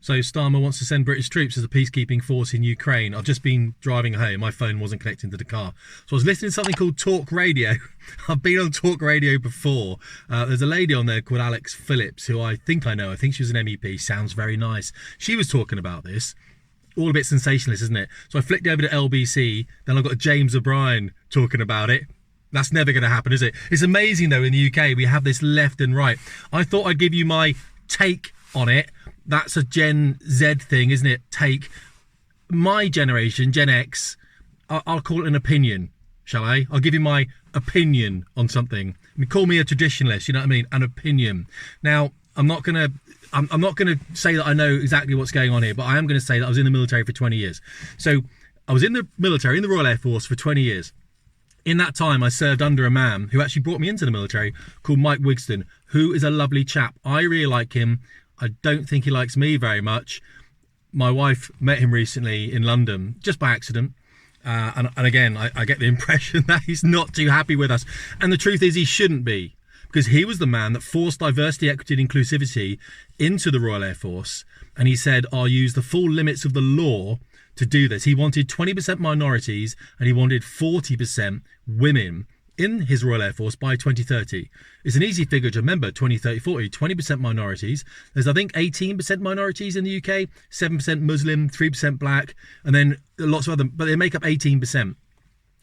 So Starmer wants to send British troops as a peacekeeping force in Ukraine. I've just been driving home. My phone wasn't connecting to the car. So I was listening to something called Talk Radio. I've been on Talk Radio before. There's a lady on there called Alex Phillips, who I think I know. I think she was an MEP. Sounds very nice. She was talking about this. All a bit sensationalist, isn't it? So I flicked over to LBC. Then I've got James O'Brien talking about it. That's never going to happen, is it? It's amazing, though, in the UK, we have this left and right. I thought I'd give you my take on it. That's a Gen Z thing, isn't it? Take. My generation, Gen X, I'll call it an opinion, shall I? I'll give you my opinion on something. I mean, call me a traditionalist, you know what I mean? An opinion. Now, I'm not going to say that I know exactly what's going on here, but I am going to say that I was in the military for 20 years. So I was in the military, in the Royal Air Force for 20 years. In that time, I served under a man who actually brought me into the military called Mike Wigston, who is a lovely chap. I really like him. I don't think he likes me very much. My wife met him recently in London, just by accident. And again, I get the impression that he's not too happy with us. And the truth is he shouldn't be, because he was the man that forced diversity, equity and inclusivity into the Royal Air Force. And he said, I'll use the full limits of the law to do this. He wanted 20% minorities and he wanted 40% women in his Royal Air Force by 2030. It's an easy figure to remember, 20, 30, 40, 20% minorities. There's, I think, 18% minorities in the UK, 7% Muslim, 3% black, and then lots of other, but they make up 18%.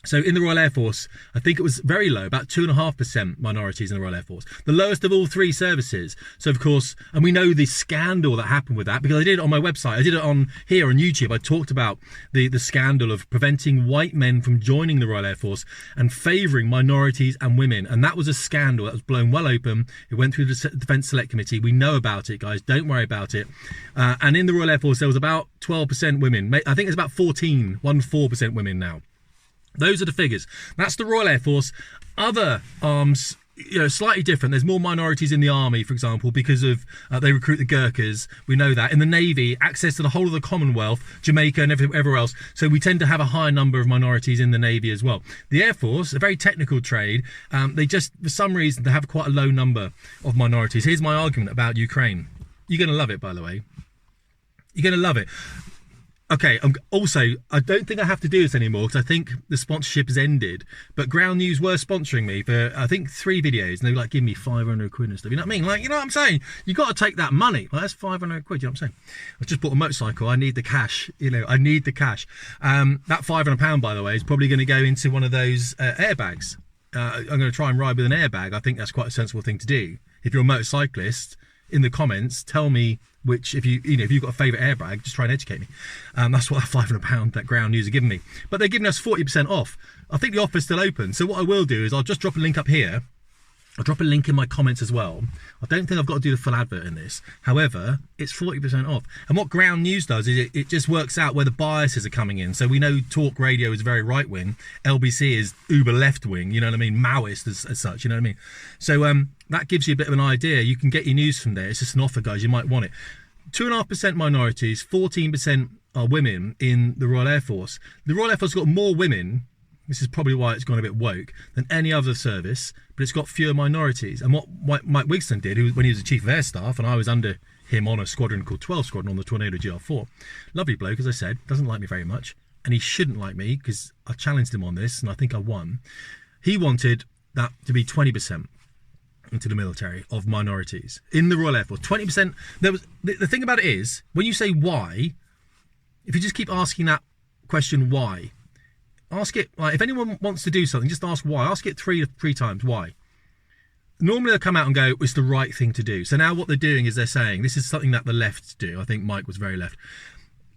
So in the Royal Air Force, I think it was very low, about 2.5% minorities in the Royal Air Force. The lowest of all three services. So of course, and we know the scandal that happened with that, because I did it on my website. I did it on here on YouTube. I talked about the scandal of preventing white men from joining the Royal Air Force and favouring minorities and women. And that was a scandal that was blown well open. It went through the Defence Select Committee. We know about it, guys. Don't worry about it. And in the Royal Air Force, there was about 12% women. I think it's about 14% women now. Those are the figures. That's the Royal Air Force. Other arms, slightly different. There's more minorities in the army, for example, because of they recruit the Gurkhas. We know that. In the Navy, access to the whole of the Commonwealth, Jamaica and everywhere else. So we tend to have a higher number of minorities in the Navy as well. The Air Force, a very technical trade, they just, for some reason, they have quite a low number of minorities. Here's my argument about Ukraine. You're going to love it, by the way. You're going to love it. Okay, also, I don't think I have to do this anymore because I think the sponsorship has ended. But Ground News were sponsoring me for, I think, 3 videos. And they were like, give me 500 quid and stuff. You know what I mean? Like, you know what I'm saying? You got to take that money. Like, that's 500 quid, you know what I'm saying? I just bought a motorcycle. I need the cash. I need the cash. That £500, by the way, is probably going to go into one of those airbags. I'm going to try and ride with an airbag. I think that's quite a sensible thing to do. If you're a motorcyclist, in the comments, tell me which, if you've got a favourite airbag, just try and educate me. That's what that £500 that Ground News are giving me. But they're giving us 40% off. I think the offer's still open. So what I will do is I'll just drop a link up here. I'll drop a link in my comments as well. I don't think I've got to do the full advert in this. However, it's 40% off. And what Ground News does is it just works out where the biases are coming in. So we know Talk Radio is very right-wing. LBC is uber left-wing, you know what I mean? Maoist as such, you know what I mean? So that gives you a bit of an idea. You can get your news from there. It's just an offer, guys. You might want it. 2.5% minorities, 14% are women in the Royal Air Force. The Royal Air Force has got more women, this is probably why it's gone a bit woke, than any other service, but it's got fewer minorities. And what Mike Wigston did, when he was the Chief of Air Staff, and I was under him on a squadron called 12 Squadron on the Tornado GR4, lovely bloke, as I said, doesn't like me very much, and he shouldn't like me because I challenged him on this, and I think I won. He wanted that to be 20% into the military of minorities in the Royal Air Force. 20%. There was the thing about it is, when you say why, if you just keep asking that question, why, ask it, like, if anyone wants to do something, just ask why. Ask it three times, why. Normally they'll come out and go, it's the right thing to do. So now what they're doing is they're saying, this is something that the left do. I think Mike was very left.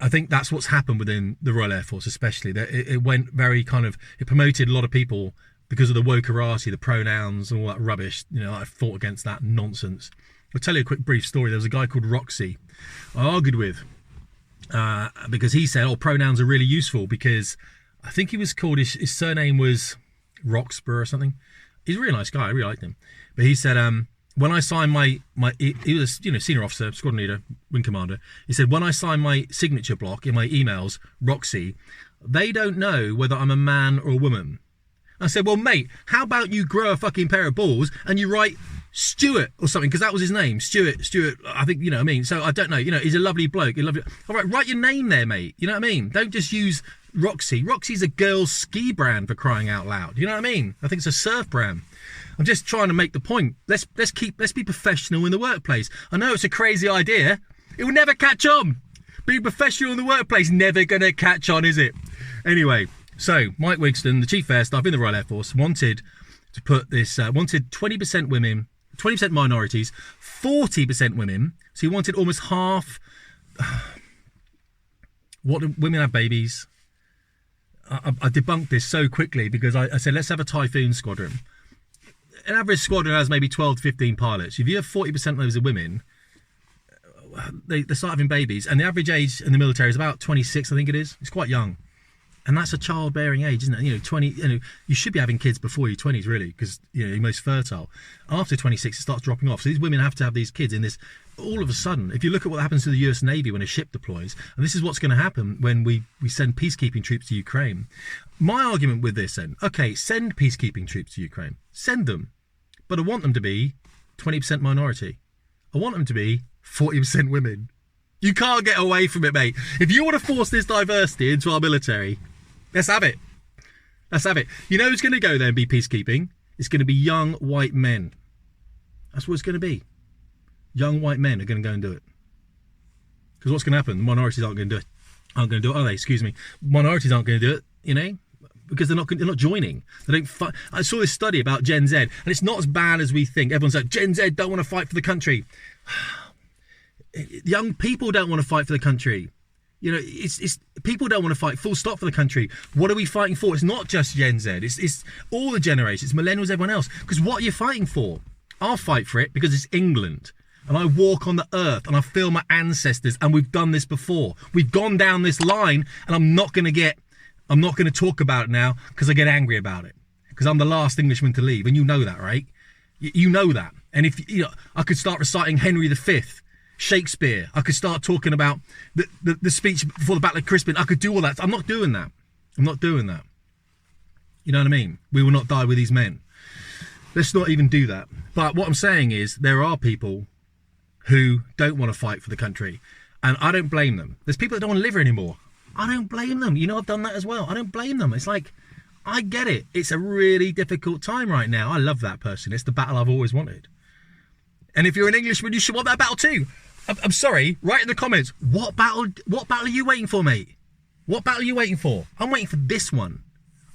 I think that's what's happened within the Royal Air Force, especially. That it went very it promoted a lot of people because of the wokerati, the pronouns and all that rubbish. I fought against that nonsense. I'll tell you a quick brief story. There was a guy called Roxy I argued with because he said, pronouns are really useful, because I think he was called, his surname was Roxburgh or something. He's a really nice guy. I really liked him. But he said, when I signed he was senior officer, squadron leader, wing commander. He said, when I sign my signature block in my emails, Roxy, they don't know whether I'm a man or a woman. I said, well, mate, how about you grow a fucking pair of balls and you write Stuart or something, because that was his name, Stuart, I think, you know what I mean? So I don't know, you know, he's a lovely bloke. All right, write your name there, mate. You know what I mean? Don't just use Roxy. Roxy's a girl's ski brand, for crying out loud. You know what I mean? I think it's a surf brand. I'm just trying to make the point. Let's be professional in the workplace. I know it's a crazy idea. It will never catch on. Being professional in the workplace, never going to catch on, is it? Anyway, so Mike Wigston, the Chief Air Staff in the Royal Air Force, wanted to put this, wanted 20% women, 20% minorities, 40% women. So he wanted almost half. What do women have babies? I debunked this so quickly because I said, let's have a Typhoon squadron. An average squadron has maybe 12 to 15 pilots. If you have 40% of those are women, they start having babies. And the average age in the military is about 26, I think it is. It's quite young. And that's a childbearing age, isn't it? You know, 20. You know, you should be having kids before your 20s, really, because you know you're most fertile. After 26, it starts dropping off. So these women have to have these kids in this. All of a sudden, if you look at what happens to the US Navy when a ship deploys, and this is what's going to happen when we send peacekeeping troops to Ukraine. My argument with this, then, okay, send peacekeeping troops to Ukraine, send them, but I want them to be 20% minority. I want them to be 40% women. You can't get away from it, mate. If you want to force this diversity into our military, let's have it. Let's have it. You know who's going to go there and be peacekeeping? It's going to be young white men. That's what it's going to be. Young white men are going to go and do it. Because what's going to happen? The minorities aren't going to do it. Aren't going to do it, are they? Excuse me. Minorities aren't going to do it, you know, because they're not joining. They don't fight. I saw this study about Gen Z, and it's not as bad as we think. Everyone's like, Gen Z don't want to fight for the country. Young people don't want to fight for the country. You know, it's people don't want to fight full stop for the country. What are we fighting for? It's not just Gen Z. It's all the generations. It's millennials, everyone else. Because what are you fighting for? I'll fight for it because it's England. And I walk on the earth and I feel my ancestors, and we've done this before. We've gone down this line, and I'm not going to talk about it now because I get angry about it. Because I'm the last Englishman to leave, and you know that, right? You know that. And if you know, I could start reciting Henry V, Shakespeare. I could start talking about the speech before the Battle of Crispin. I could do all that. I'm not doing that. I'm not doing that. You know what I mean? We will not die with these men. Let's not even do that. But what I'm saying is there are people who don't want to fight for the country, and I don't blame them. There's people that don't want to live here anymore. I don't blame them. You know, I've done that as well. I don't blame them. It's like, I get it. It's a really difficult time right now. I love that person. It's the battle I've always wanted. And if you're an Englishman, you should want that battle too. I'm sorry, write in the comments, what battle are you waiting for, mate? What battle are you waiting for? I'm waiting for this one.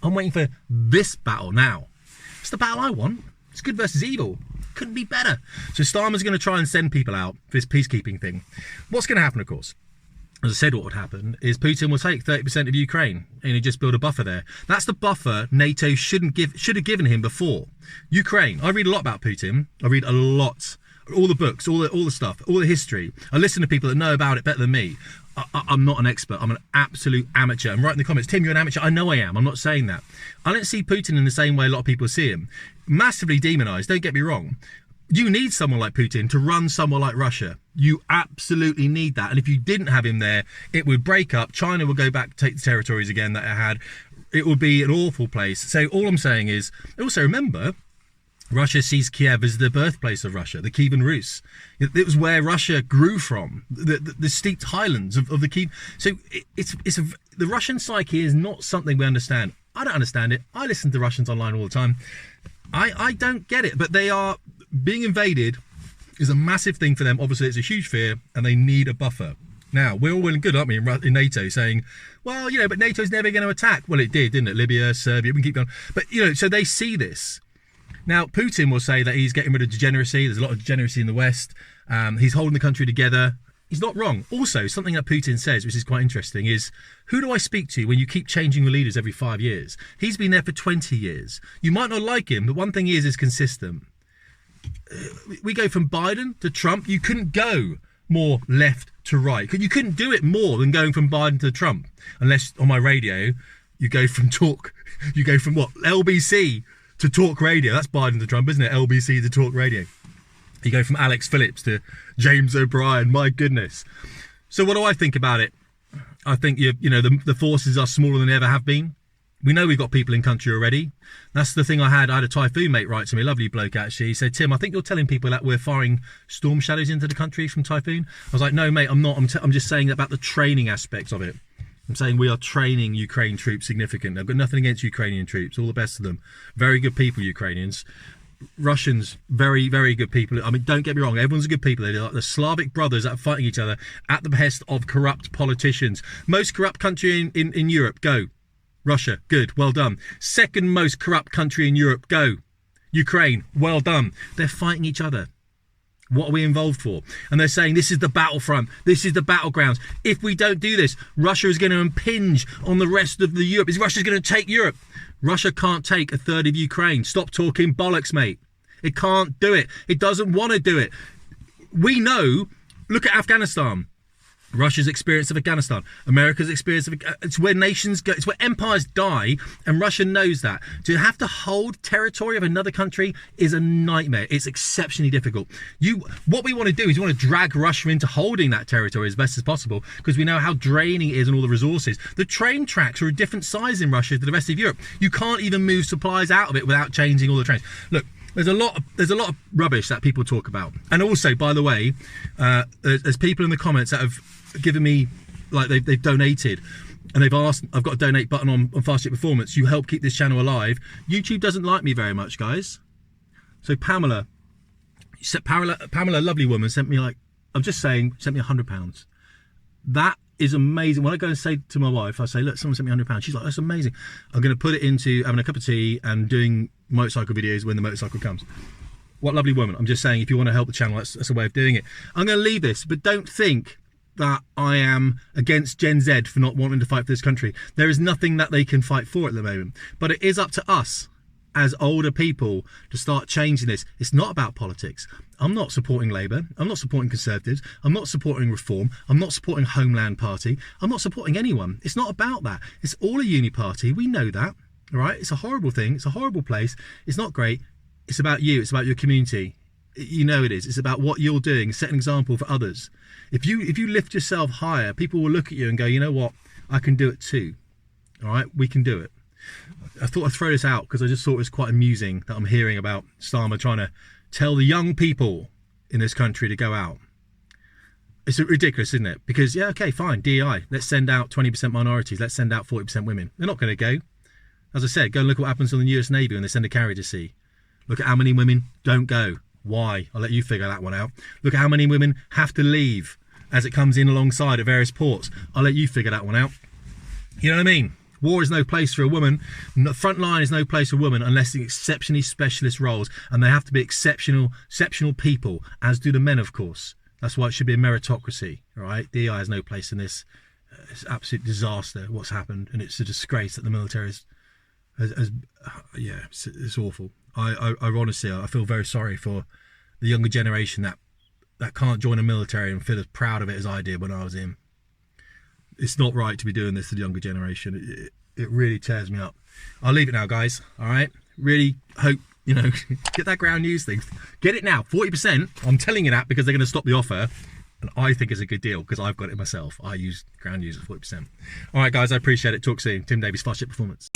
I'm waiting for this battle now. It's the battle I want. It's good versus evil. Couldn't be better. So Starmer's going to try and send people out for this peacekeeping thing. What's going to happen, of course? As I said, what would happen is Putin will take 30% of Ukraine and he just build a buffer there. That's the buffer NATO should have given him before. Ukraine. I read a lot about Putin. I read a lot. All the books, all the stuff, all the history. I listen to people that know about it better than me. I'm not an expert. I'm an absolute amateur. And write in the comments, Tim, you're an amateur. I know I am. I'm not saying that. I don't see Putin in the same way a lot of people see him. Massively demonized, don't get me wrong. You need someone like Putin to run somewhere like Russia. You absolutely need that. And if you didn't have him there, it would break up. China would go back to take the territories again that it had. It would be an awful place. So all I'm saying is, also remember, Russia sees Kiev as the birthplace of Russia, the Kievan Rus. It was where Russia grew from, the steeped highlands of the Kiev. So the Russian psyche is not something we understand. I don't understand it. I listen to Russians online all the time. I don't get it, but they are being invaded is a massive thing for them. Obviously, it's a huge fear, and they need a buffer. Now, we're all well and good, aren't we, in NATO, saying, well, you know, but NATO's never going to attack. Well, it did, didn't it? Libya, Serbia, we can keep going. But, you know, so they see this. Now, Putin will say that he's getting rid of degeneracy. There's a lot of degeneracy in the West. He's holding the country together. He's not wrong. Also, something that Putin says, which is quite interesting, is, who do I speak to when you keep changing your leaders every 5 years? He's been there for 20 years. You might not like him, but one thing he is consistent. We go from Biden to Trump. You couldn't go more left to right. You couldn't do it more than going from Biden to Trump. Unless on my radio, you go from what? LBC to talk radio. That's Biden to Trump, isn't it? LBC to talk radio. You go from Alex Phillips to James O'Brien. My goodness. So what do I think about it? I think, you know, the forces are smaller than they ever have been. We know we've got people in country already. That's the thing I had a typhoon mate write to me, lovely bloke actually. He said, Tim, I think you're telling people that we're firing storm shadows into the country from typhoon. I was like, no, mate, I'm not. I'm just saying about the training aspects of it. I'm saying we are training Ukraine troops significantly. I've got nothing against Ukrainian troops, all the best of them. Very good people, Ukrainians. Russians, very, very good people. I mean, don't get me wrong, everyone's good people. They're like the Slavic brothers that are fighting each other at the behest of corrupt politicians. Most corrupt country in Europe, go. Russia, good, well done. Second most corrupt country in Europe, go. Ukraine, well done. They're fighting each other. What are we involved for? And they're saying this is the battlefront, this is the battlegrounds. If we don't do this, Russia is going to impinge on the rest of the Europe. Russia's going to take Europe. Russia can't take a third of Ukraine. Stop talking bollocks, mate. It can't do it. It doesn't want to do it. We know, look at Afghanistan. Russia's experience of Afghanistan, America's experience of it's where nations go, it's where empires die, and Russia knows that. To have to hold territory of another country is a nightmare. It's exceptionally difficult. What we want to do is we want to drag Russia into holding that territory as best as possible, because we know how draining it is and all the resources. The train tracks are a different size in Russia to the rest of Europe. You can't even move supplies out of it without changing all the trains. Look, there's a lot of rubbish that people talk about. And also, by the way, there's people in the comments that have given me, like they've donated, and they've asked, I've got a donate button on Fast Ship Performance. You help keep this channel alive. YouTube doesn't like me very much, guys. So Pamela, lovely woman, sent me, like, I'm just saying, sent me £100. That is amazing. When I go and say to my wife, I say, look, someone sent me £100. She's like, that's amazing. I'm going to put it into having a cup of tea and doing motorcycle videos when the motorcycle comes. What lovely woman. I'm just saying, if you want to help the channel, that's a way of doing it. I'm going to leave this, but don't think that I am against Gen Z for not wanting to fight for this country. There is nothing that they can fight for at the moment. But it is up to us as older people to start changing this. It's not about politics. I'm not supporting Labour. I'm not supporting Conservatives. I'm not supporting Reform. I'm not supporting Homeland Party. I'm not supporting anyone. It's not about that. It's all a uni party. We know that, all right? It's a horrible thing. It's a horrible place. It's not great. It's about you. It's about your community. You know it is. It's about what you're doing. Set an example for others. If you lift yourself higher, people will look at you and go, you know what? I can do it too. All right, we can do it. I thought I'd throw this out because I just thought it was quite amusing that I'm hearing about Starmer trying to tell the young people in this country to go out. It's ridiculous, isn't it? Because, yeah, okay, fine, DEI. Let's send out 20% minorities. Let's send out 40% women. They're not going to go. As I said, go and look what happens on the US Navy when they send a carrier to sea. Look at how many women don't go. Why? I'll let you figure that one out. Look at how many women have to leave as it comes in alongside at various ports. I'll let you figure that one out. You know what I mean? War is no place for a woman. The front line is no place for a woman unless it's exceptionally specialist roles, and they have to be exceptional people, as do the men, of course. That's why it should be a meritocracy, all right? DEI has no place in this. It's an absolute disaster what's happened, and it's a disgrace that the military yeah, it's awful. I honestly, I feel very sorry for the younger generation that can't join a military and feel as proud of it as I did when I was in. It's not right to be doing this to the younger generation. It really tears me up. I'll leave it now, guys. All right. Really hope, you know, get that ground news thing. Get it now. 40%. I'm telling you that because they're going to stop the offer. And I think it's a good deal because I've got it myself. I use ground news at 40%. All right, guys. I appreciate it. Talk soon. Tim Davies, Fast Ship Performance.